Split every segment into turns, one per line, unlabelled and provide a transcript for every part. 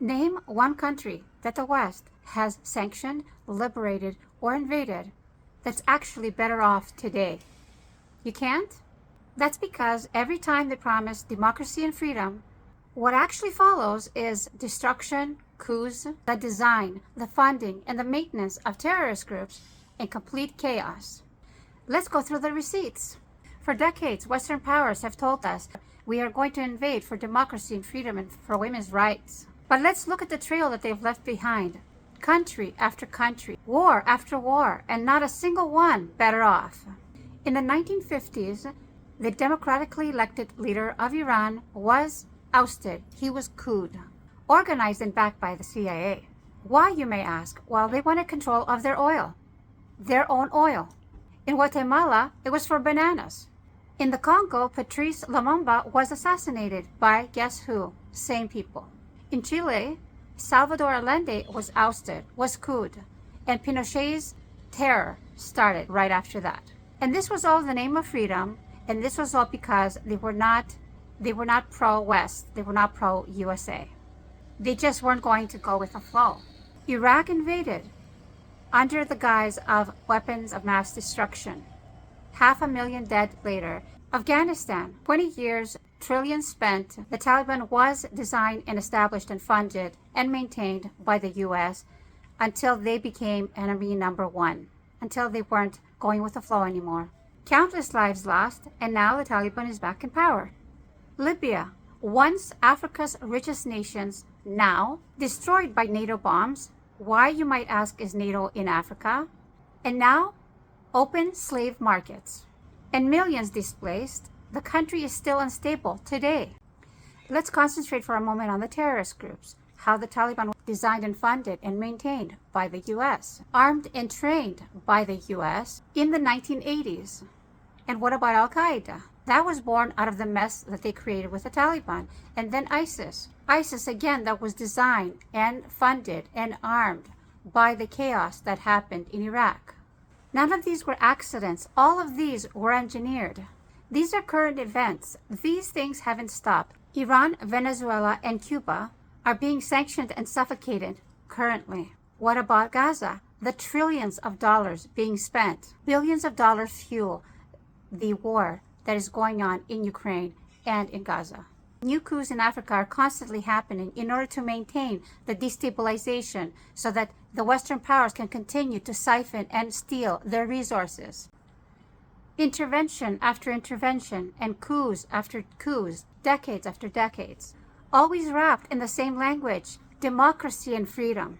Name one country that the West has sanctioned, liberated, or invaded that's actually better off today. You can't? That's because every time they promise democracy and freedom, what actually follows is destruction, coups, the design, the funding, and the maintenance of terrorist groups, and complete chaos. Let's go through the receipts. For decades, Western powers have told us we are going to invade for democracy and freedom and for women's rights. But let's look at the trail that they've left behind. Country after country, war after war, and not a single one better off. In the 1950s, the democratically elected leader of Iran was ousted. He was couped, organized and backed by the CIA. Why, you may ask? Well, they wanted control of their oil, their own oil. In Guatemala, it was for bananas. In the Congo, Patrice Lumumba was assassinated by, guess who? Same people. In Chile, Salvador Allende was ousted, was couped, and Pinochet's terror started right after that. And this was all in the name of freedom, and this was all because they were not pro-West, they were not pro-USA. They just weren't going to go with the flow. Iraq invaded under the guise of weapons of mass destruction. 500,000 dead later. Afghanistan, 20 years, trillions spent. The Taliban was designed and established and funded and maintained by the US until they became enemy number one, until they weren't going with the flow anymore. Countless lives lost, and now the Taliban is back in power. Libya, once Africa's richest nations, now destroyed by NATO bombs. Why, you might ask, is NATO in Africa? And now, open slave markets. And millions displaced. The country is still unstable today. Let's concentrate for a moment on the terrorist groups, how the Taliban was designed and funded and maintained by the US, armed and trained by the US in the 1980s. And what about Al-Qaeda? That was born out of the mess that they created with the Taliban. And then ISIS. ISIS, again, that was designed and funded and armed by the chaos that happened in Iraq. None of these were accidents. All of these were engineered. These are current events. These things haven't stopped. Iran, Venezuela, and Cuba are being sanctioned and suffocated currently. What about Gaza? The trillions of dollars being spent. Billions of dollars fuel the war that is going on in Ukraine and in Gaza. New coups in Africa are constantly happening in order to maintain the destabilization so that the Western powers can continue to siphon and steal their resources. Intervention after intervention and coups after coups, decades after decades, always wrapped in the same language, democracy and freedom.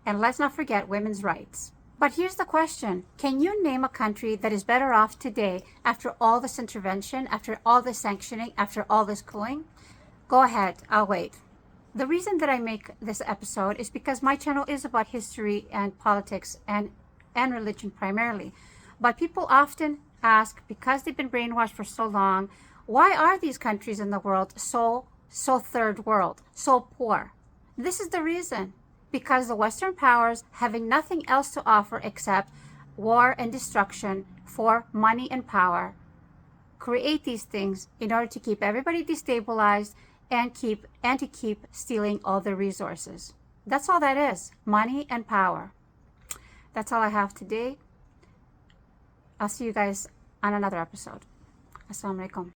And let's not forget women's rights. But here's the question. Can you name a country that is better off today after all this intervention, after all this sanctioning, after all this cooling? Go ahead, I'll wait. The reason that I make this episode is because my channel is about history and politics and religion primarily. But people often ask, because they've been brainwashed for so long, why are these countries in the world so third world, so poor? This is the reason. Because the Western powers, having nothing else to offer except war and destruction for money and power, create these things in order to keep everybody destabilized and to keep stealing all the resources. That's all that is, money and power. That's all I have today. I'll see you guys on another episode. Assalamu alaikum.